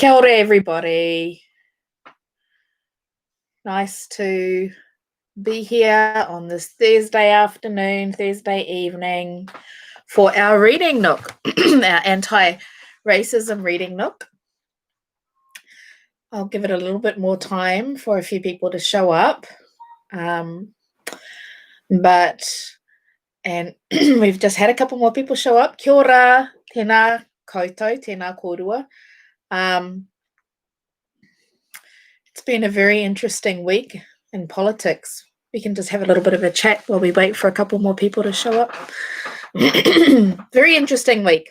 Kia ora, everybody. Nice to be here on this Thursday afternoon, Thursday evening for our reading nook, our anti-racism reading nook. I'll give it a little bit more time for a few people to show up. And we've just had a couple more people show up. Kia ora, tēnā koutou, tēnā kōrua. It's been a very interesting week in politics. We can just have a little bit of a chat while we wait for a couple more people to show up. Very interesting week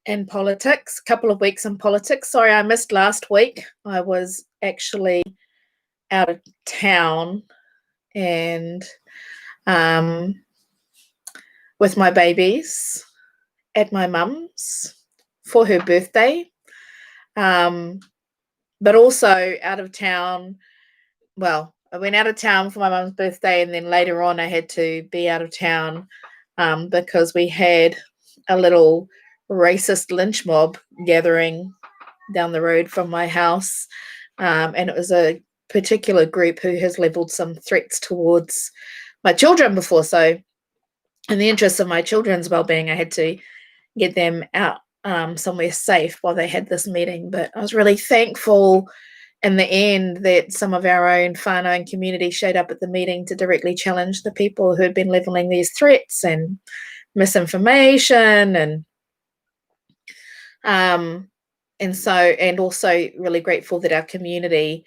in politics, a couple of weeks in politics. Sorry, I missed last week. I was actually out of town and with my babies at my mum's for her birthday. But also out of town, well, I went out of town for my mum's birthday, and then later on I had to be out of town because we had a little racist lynch mob gathering down the road from my house. And it was a particular group who has leveled some threats towards my children before. So in the interest of my children's well-being, I had to get them out somewhere safe while they had this meeting. But I was really thankful in the end that some of our own whānau and community showed up at the meeting to directly challenge the people who had been levelling these threats and misinformation and also really grateful that our community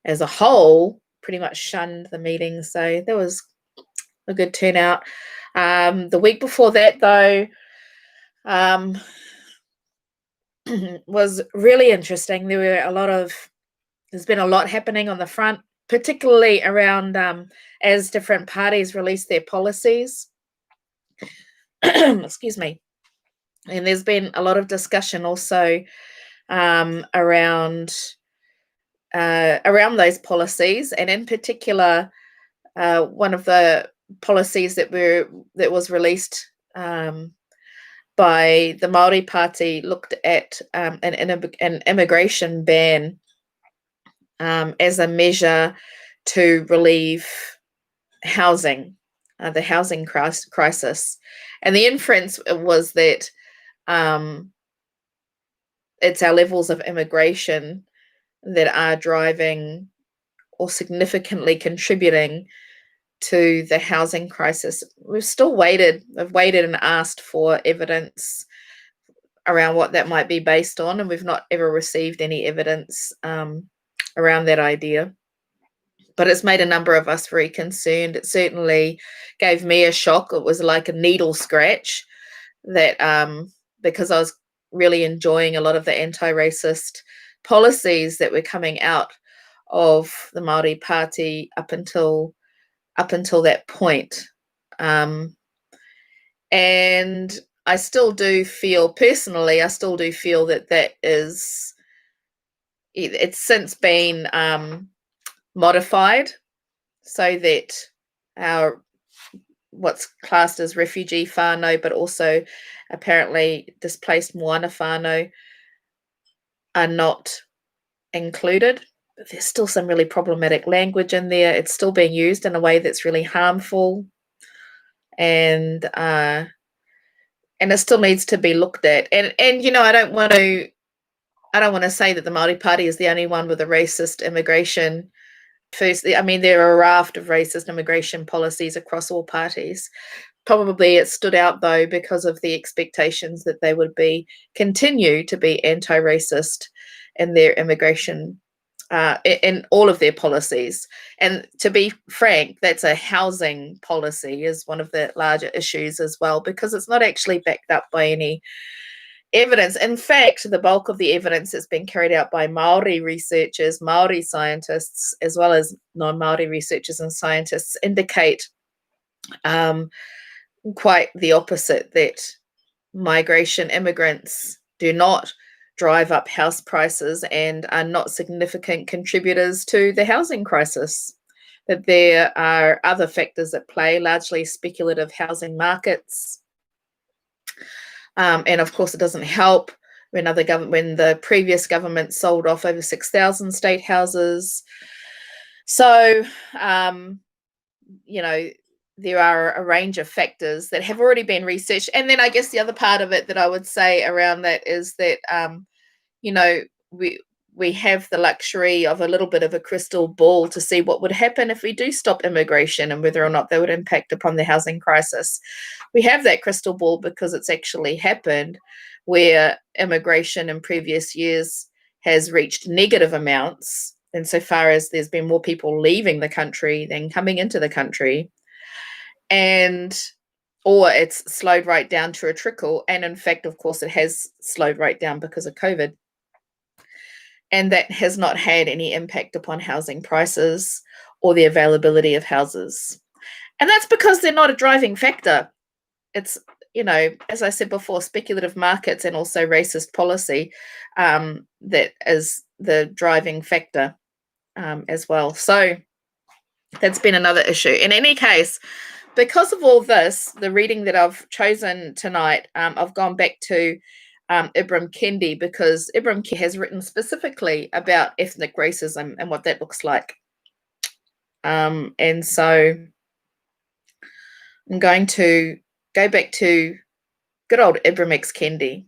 as a whole pretty much shunned the meeting. So there was a good turnout. The week before that, though, was really interesting. There's been a lot happening on the front, particularly around as different parties release their policies. Excuse me. And there's been a lot of discussion also around those policies, and in particular, one of the policies that was released by the Māori Party looked at an immigration ban as a measure to relieve housing, the housing crisis. And the inference was that it's our levels of immigration that are driving or significantly contributing to the housing crisis. I've waited and asked for evidence around what that might be based on, and we've not ever received any evidence around that idea. But it's made a number of us very concerned. It certainly gave me a shock. It was like a needle scratch that because I was really enjoying a lot of the anti-racist policies that were coming out of the Māori Party up until that point. And I still do feel that it's since been modified so that our what's classed as refugee whānau, but also apparently displaced moana whānau, are not included. There's still some really problematic language in there. It's still being used in a way that's really harmful, and it still needs to be looked at. And I don't want to say that the Māori Party is the only one with a racist immigration. Firstly, I mean, there are a raft of racist immigration policies across all parties. Probably it stood out, though, because of the expectations that they would continue to be anti-racist in their immigration, in all of their policies. And to be frank, that's a housing policy is one of the larger issues as well, because it's not actually backed up by any evidence. In fact, the bulk of the evidence that's been carried out by Māori researchers, Māori scientists, as well as non-Māori researchers and scientists indicate quite the opposite, that migration immigrants do not drive up house prices and are not significant contributors to the housing crisis, that there are other factors at play, largely speculative housing markets. And of course, it doesn't help when the previous government sold off over 6,000 state houses. So, there are a range of factors that have already been researched. And then I guess the other part of it that I would say around that is that, we have the luxury of a little bit of a crystal ball to see what would happen if we do stop immigration and whether or not that would impact upon the housing crisis. We have that crystal ball because it's actually happened, where immigration in previous years has reached negative amounts insofar as there's been more people leaving the country than coming into the country, or it's slowed right down to a trickle. And in fact, of course, it has slowed right down because of COVID. And that has not had any impact upon housing prices or the availability of houses. And that's because they're not a driving factor. It's, as I said before, speculative markets and also racist policy that is the driving factor as well. So that's been another issue. In any case, because of all this, the reading that I've chosen tonight, I've gone back to Ibram Kendi, because Ibram has written specifically about ethnic racism and what that looks like. And so I'm going to go back to good old Ibram X. Kendi.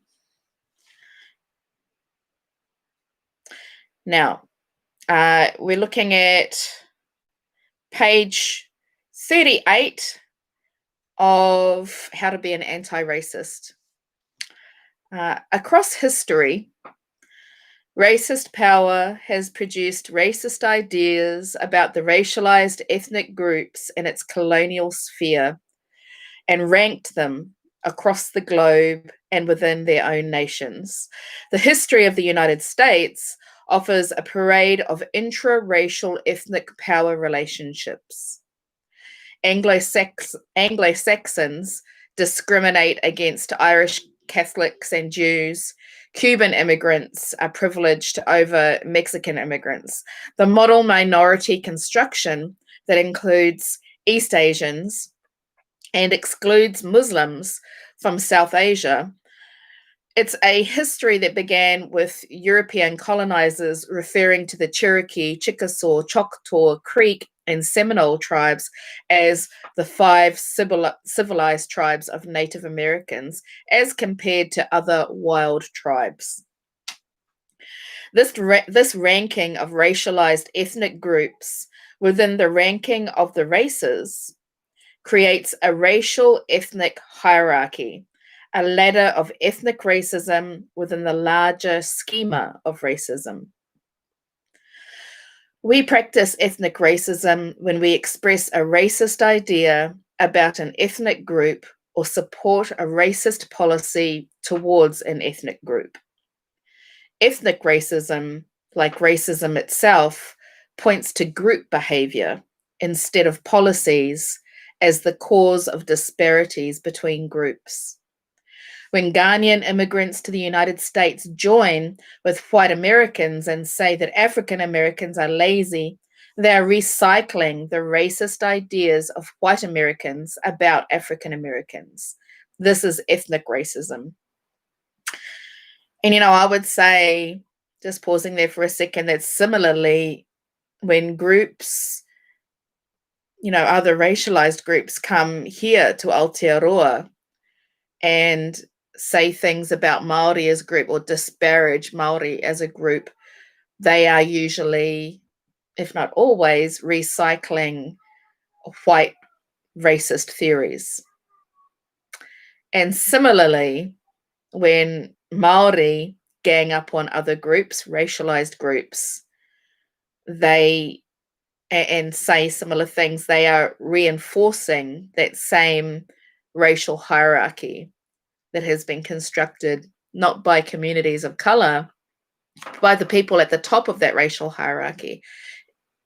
Now, we're looking at page 38 of How to Be an Anti-Racist. Across history, racist power has produced racist ideas about the racialized ethnic groups in its colonial sphere and ranked them across the globe and within their own nations. The history of the United States offers a parade of intra-racial ethnic power relationships. Anglo-Saxons discriminate against Irish Catholics and Jews. Cuban immigrants are privileged over Mexican immigrants. The model minority construction that includes East Asians and excludes Muslims from South Asia. It's a history that began with European colonizers referring to the Cherokee, Chickasaw, Choctaw, Creek, and Seminole tribes as the 5 civilized tribes of Native Americans as compared to other wild tribes. This ranking of racialized ethnic groups within the ranking of the races creates a racial ethnic hierarchy, a ladder of ethnic racism within the larger schema of racism. We practice ethnic racism when we express a racist idea about an ethnic group or support a racist policy towards an ethnic group. Ethnic racism, like racism itself, points to group behavior instead of policies as the cause of disparities between groups. When Ghanaian immigrants to the United States join with white Americans and say that African Americans are lazy, they are recycling the racist ideas of white Americans about African Americans. This is ethnic racism. And, I would say, just pausing there for a second, that similarly, when groups, other racialized groups come here to Aotearoa and say things about Māori as a group or disparage Māori as a group, they are usually, if not always, recycling white racist theories. And similarly, when Māori gang up on other groups, racialized groups, and say similar things, they are reinforcing that same racial hierarchy that has been constructed not by communities of color, by the people at the top of that racial hierarchy,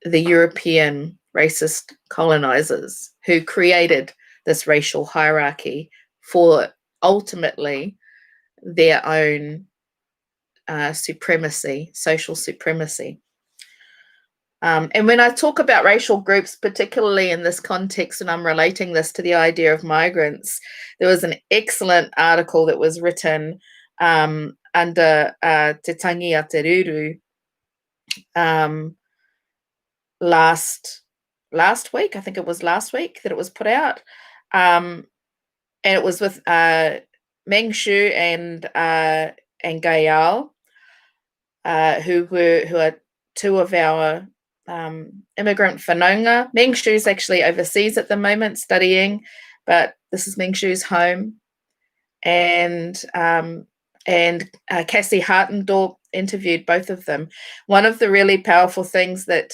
the European racist colonizers who created this racial hierarchy for ultimately their own supremacy, social supremacy. And when I talk about racial groups, particularly in this context, and I'm relating this to the idea of migrants, there was an excellent article that was written under Te Tangi a Te Ruru last week. I think it was last week that it was put out. And it was with Meng Shu and Gayal, who are two of our immigrant whanaunga. Meng Shu's actually overseas at the moment studying, but this is Meng Shu's home. And Cassie Hartendorp interviewed both of them. One of the really powerful things that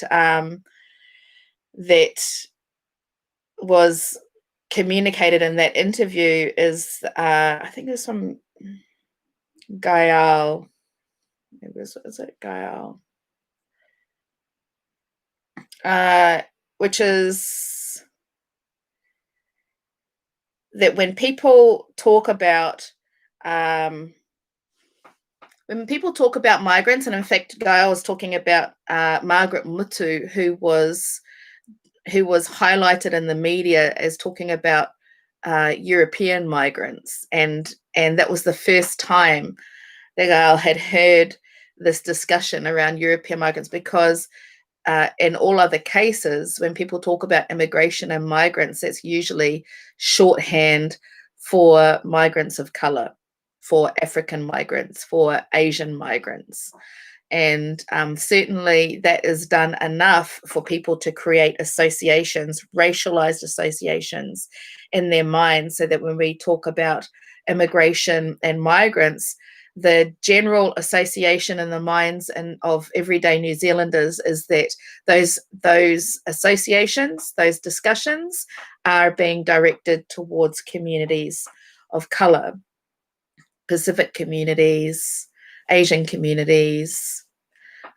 that was communicated in that interview is I think it was from Gael. Is it Gael? Which is that when people talk about migrants, and in fact, Gael was talking about Margaret Mutu, who was highlighted in the media as talking about European migrants, and that was the first time that Gael had heard this discussion around European migrants, because in all other cases, when people talk about immigration and migrants, it's usually shorthand for migrants of color, for African migrants, for Asian migrants. And certainly that is done enough for people to create associations, racialized associations in their minds, so that when we talk about immigration and migrants, the general association in the minds of everyday New Zealanders is that those associations, those discussions are being directed towards communities of color, Pacific communities, Asian communities,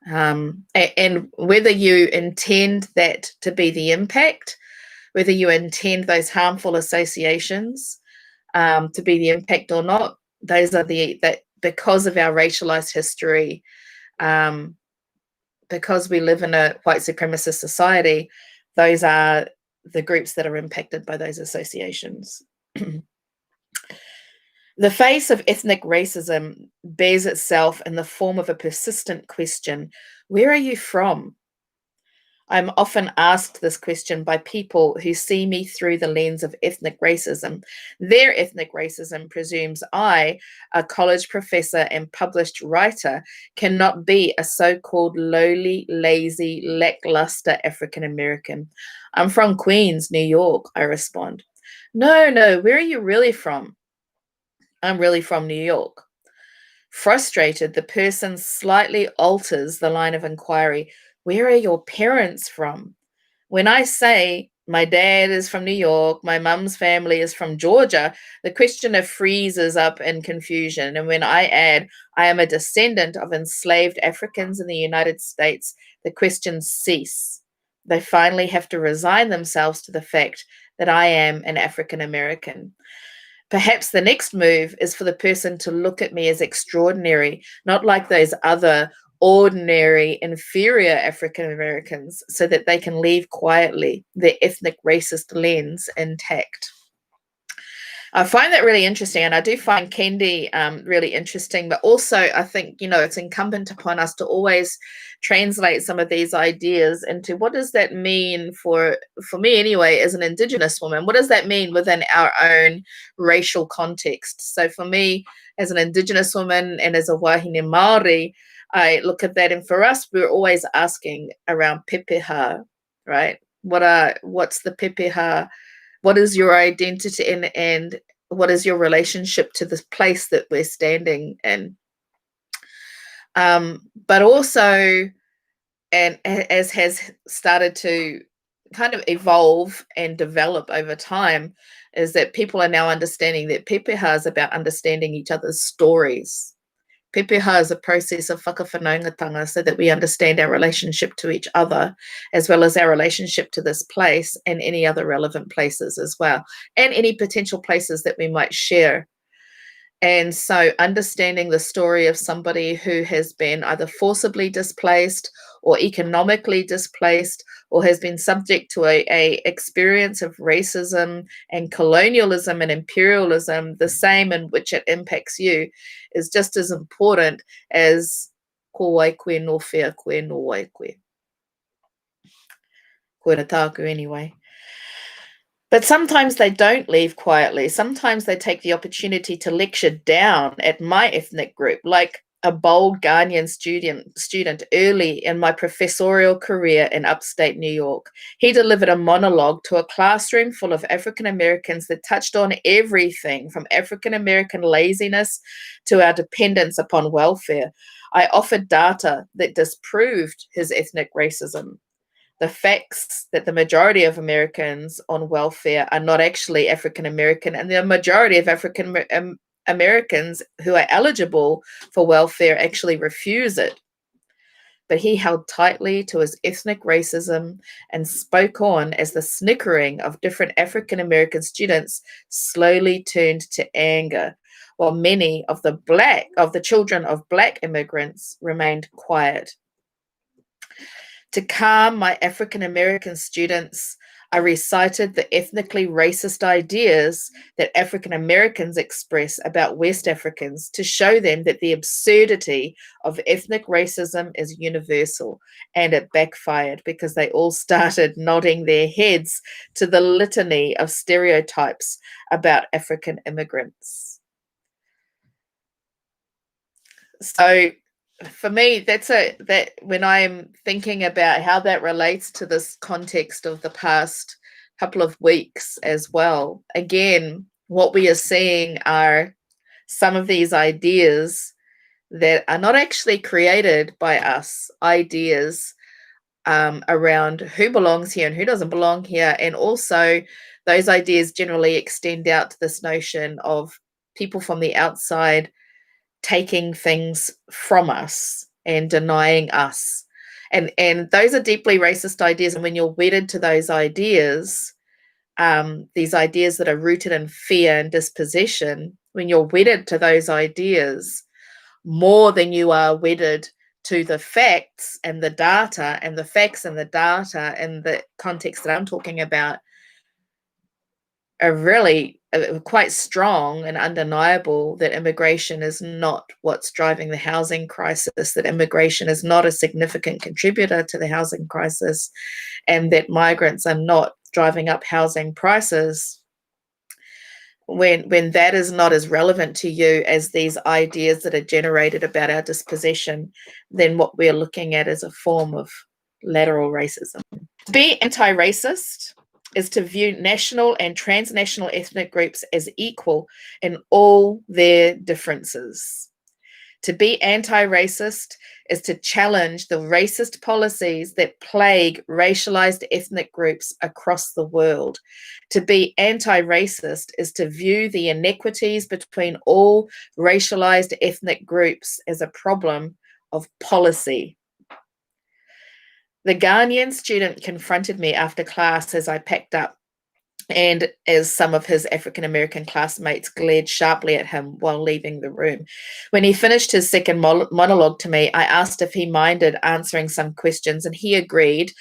and whether you intend that to be the impact, whether you intend those harmful associations to be the impact or not, those are that because of our racialized history, because we live in a white supremacist society, those are the groups that are impacted by those associations. The face of ethnic racism bears itself in the form of a persistent question: where are you from? I'm often asked this question by people who see me through the lens of ethnic racism. Their ethnic racism presumes I, a college professor and published writer, cannot be a so-called lowly, lazy, lackluster African American. I'm from Queens, New York, I respond. No, where are you really from? I'm really from New York. Frustrated, the person slightly alters the line of inquiry. Where are your parents from? When I say my dad is from New York, my mum's family is from Georgia, the questioner freezes up in confusion. And when I add, I am a descendant of enslaved Africans in the United States, the questions cease. They finally have to resign themselves to the fact that I am an African American. Perhaps the next move is for the person to look at me as extraordinary, not like those other ordinary, inferior African Americans, so that they can leave quietly, their ethnic racist lens intact. I find that really interesting, and I do find Kendi really interesting, but also I think, it's incumbent upon us to always translate some of these ideas into what does that mean for me anyway, as an Indigenous woman. What does that mean within our own racial context? So for me, as an Indigenous woman and as a wahine Māori, I look at that, and for us, we're always asking around pepeha, right? What's the pepeha? What is your identity, and what is your relationship to this place that we're standing in? But also, and as has started to kind of evolve and develop over time, is that people are now understanding that pepeha is about understanding each other's stories. Pepeha is a process of whakawhanaungatanga, so that we understand our relationship to each other, as well as our relationship to this place and any other relevant places as well, and any potential places that we might share. And so understanding the story of somebody who has been either forcibly displaced or economically displaced or has been subject to a experience of racism and colonialism and imperialism, the same in which it impacts you, is just as important as ko waikwe no whea koe no waikwe. Koe tāku anyway. But sometimes they don't leave quietly. Sometimes they take the opportunity to lecture down at my ethnic group, like a bold Ghanaian student early in my professorial career in upstate New York. He delivered a monologue to a classroom full of African Americans that touched on everything from African American laziness to our dependence upon welfare. I offered data that disproved his ethnic racism. The facts that the majority of Americans on welfare are not actually African American, and the majority of African Americans who are eligible for welfare actually refuse it. But he held tightly to his ethnic racism and spoke on as the snickering of different African American students slowly turned to anger, while many of the children of Black immigrants remained quiet. To calm my African American students, I recited the ethnically racist ideas that African Americans express about West Africans to show them that the absurdity of ethnic racism is universal, and it backfired because they all started nodding their heads to the litany of stereotypes about African immigrants. So for me, that when I'm thinking about how that relates to this context of the past couple of weeks as well, again, what we are seeing are some of these ideas that are not actually created by us, ideas around who belongs here and who doesn't belong here. And also those ideas generally extend out to this notion of people from the outside taking things from us and denying us. And those are deeply racist ideas. And when you're wedded to those ideas, these ideas that are rooted in fear and dispossession, when you're wedded to those ideas more than you are wedded to the facts and the data, and the facts and the data and the context that I'm talking about are really quite strong and undeniable, that immigration is not what's driving the housing crisis, that immigration is not a significant contributor to the housing crisis, and that migrants are not driving up housing prices, when that is not as relevant to you as these ideas that are generated about our dispossession, then what we're looking at is a form of lateral racism. To be anti-racist is to view national and transnational ethnic groups as equal in all their differences. To be anti-racist is to challenge the racist policies that plague racialized ethnic groups across the world. To be anti-racist is to view the inequities between all racialized ethnic groups as a problem of policy. The Ghanaian student confronted me after class as I packed up, and as some of his African American classmates glared sharply at him while leaving the room. When he finished his second monologue to me, I asked if he minded answering some questions, and he agreed.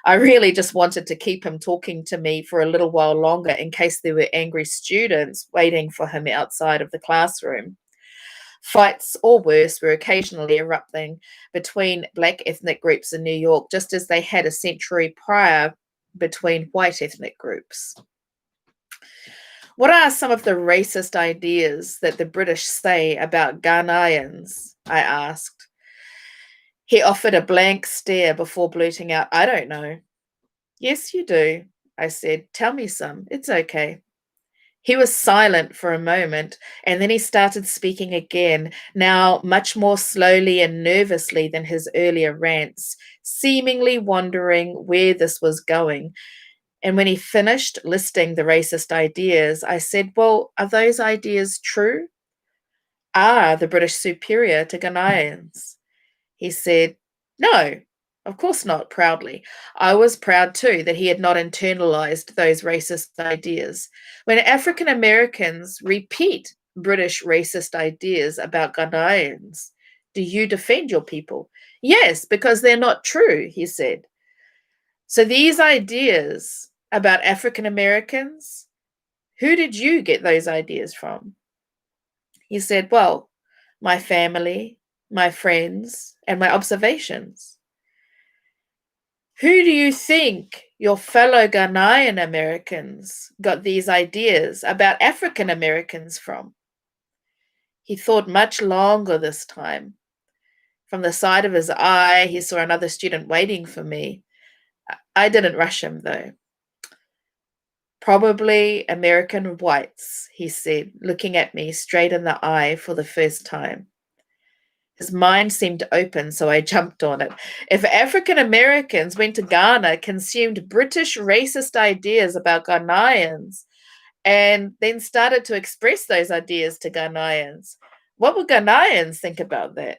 I really just wanted to keep him talking to me for a little while longer in case there were angry students waiting for him outside of the classroom. Fights, or worse, were occasionally erupting between Black ethnic groups in New York, just as they had a century prior between white ethnic groups. What are some of the racist ideas that the British say about Ghanaians? I asked. He offered a blank stare before blurting out, I don't know. Yes, you do, I said. Tell me some. It's okay. He was silent for a moment, and then he started speaking again, now much more slowly and nervously than his earlier rants, seemingly wondering where this was going. And when he finished listing the racist ideas, I said, well, are those ideas true? Are the British superior to Ghanaians? He said, no, of course not, proudly. I was proud too that he had not internalized those racist ideas. When African Americans repeat British racist ideas about Ghanaians. Do you defend your people? Yes, because they're not true, he said. So these ideas about African Americans, who did you get those ideas from? He said, well, my family, my friends, and my observations. Who do you think your fellow Ghanaian Americans got these ideas about African Americans from? He thought much longer this time. From the side of his eye, he saw another student waiting for me. I didn't rush him, though. Probably American whites, he said, looking at me straight in the eye for the first time. His mind seemed open, so I jumped on it. If African Americans went to Ghana, consumed British racist ideas about Ghanaians, and then started to express those ideas to Ghanaians, what would Ghanaians think about that?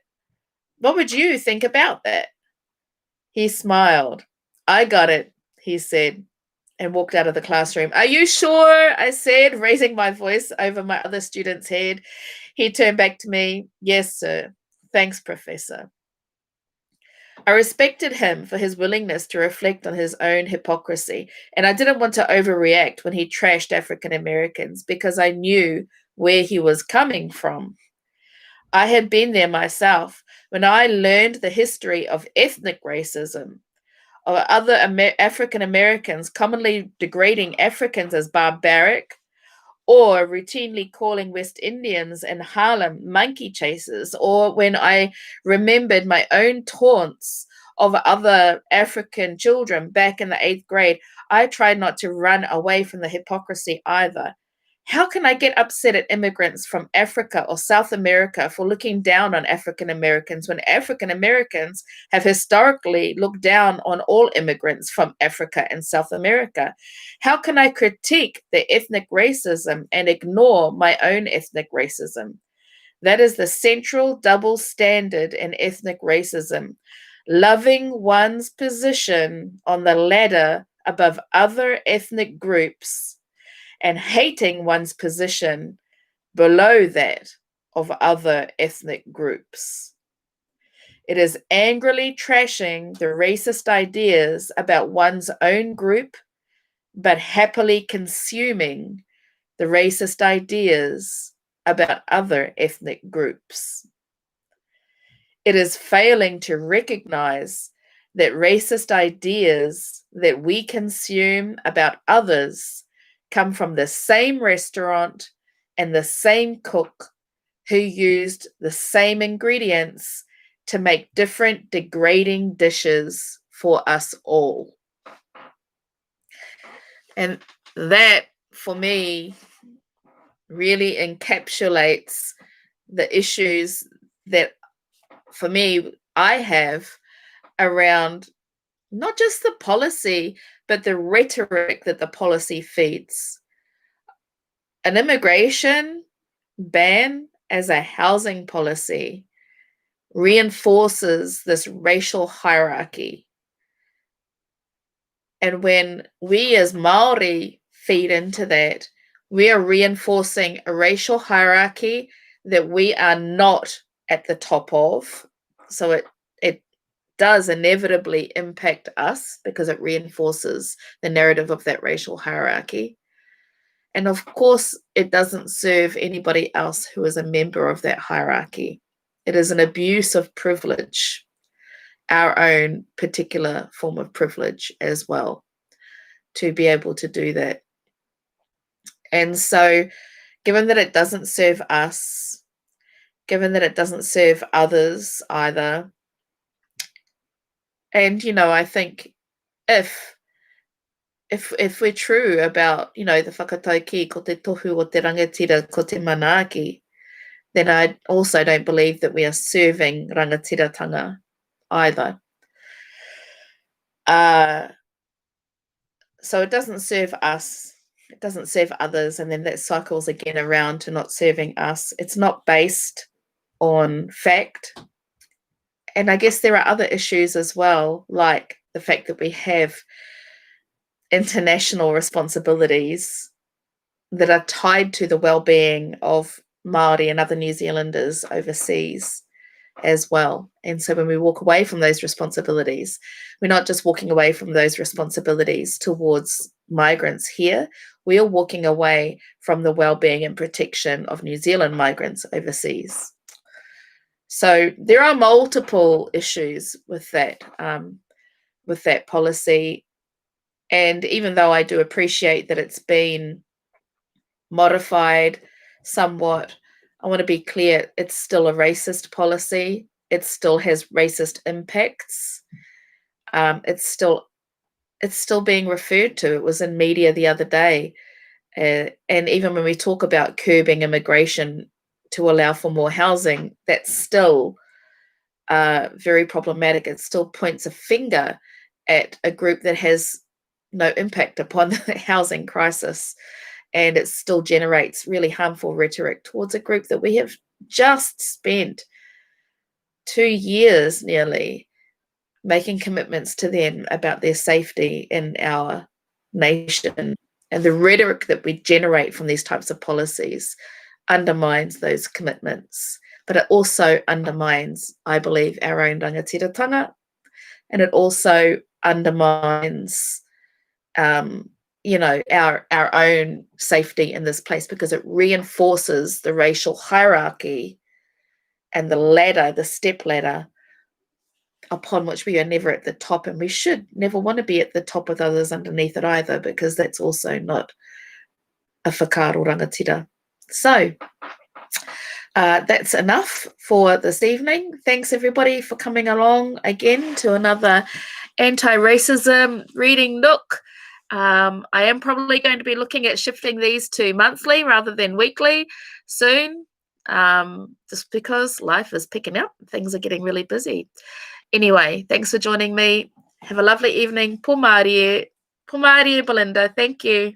What would you think about that? He smiled. I got it, he said, and walked out of the classroom. Are you sure? I said, raising my voice over my other student's head. He turned back to me. Yes, sir. Thanks, Professor. I respected him for his willingness to reflect on his own hypocrisy, and I didn't want to overreact when he trashed African Americans because I knew where he was coming from. I had been there myself when I learned the history of ethnic racism, of other African Americans commonly degrading Africans as barbaric, or routinely calling West Indians in Harlem monkey chasers, or when I remembered my own taunts of other African children back in the 8th grade, I tried not to run away from the hypocrisy either. How can I get upset at immigrants from Africa or South America for looking down on African Americans when African Americans have historically looked down on all immigrants from Africa and South America? How can I critique the ethnic racism and ignore my own ethnic racism? That is the central double standard in ethnic racism. Loving one's position on the ladder above other ethnic groups and hating one's position below that of other ethnic groups. It is angrily trashing the racist ideas about one's own group, but happily consuming the racist ideas about other ethnic groups. It is failing to recognize that racist ideas that we consume about others come from the same restaurant and the same cook who used the same ingredients to make different degrading dishes for us all. And that, for me, really encapsulates the issues that, for me, I have around not just the policy, but the rhetoric that the policy feeds. An immigration ban as a housing policy reinforces this racial hierarchy. And when we as Maori feed into that, we are reinforcing a racial hierarchy that we are not at the top of. So it does inevitably impact us because it reinforces the narrative of that racial hierarchy. And of course, it doesn't serve anybody else who is a member of that hierarchy. It is an abuse of privilege, our own particular form of privilege as well, to be able to do that. And so, given that it doesn't serve us, given that it doesn't serve others either, and, I think if we're true about, the whakataiki ko te tohu o te rangatira ko te manaaki, then I also don't believe that we are serving rangatiratanga either. So it doesn't serve us, it doesn't serve others, and then that cycles again around to not serving us. It's not based on fact. And I guess there are other issues as well, like the fact that we have international responsibilities that are tied to the well-being of Māori and other New Zealanders overseas as well. And so when we walk away from those responsibilities, we're not just walking away from those responsibilities towards migrants here, we are walking away from the well-being and protection of New Zealand migrants overseas. So there are multiple issues with that policy. And even though I do appreciate that it's been modified somewhat, I want to be clear, it's still a racist policy. It still has racist impacts. It's still being referred to. It was in media the other day. And even when we talk about curbing immigration to allow for more housing, that's still very problematic. It still points a finger at a group that has no impact upon the housing crisis. And it still generates really harmful rhetoric towards a group that we have just spent 2 years nearly making commitments to them about their safety in our nation. And the rhetoric that we generate from these types of policies undermines those commitments. But it also undermines, I believe, our own rangatiratanga. And it also undermines our own safety in this place, because it reinforces the racial hierarchy and the step ladder upon which we are never at the top, and we should never want to be at the top with others underneath it either, because that's also not a whakaaro rangatira. So that's enough for this evening. Thanks everybody for coming along again to another anti-racism reading Nook. I am probably going to be looking at shifting these to monthly rather than weekly soon, just because life is picking up. Things are getting really busy. Anyway, thanks for joining me. Have a lovely evening. Pō Mārie, Belinda. Thank you.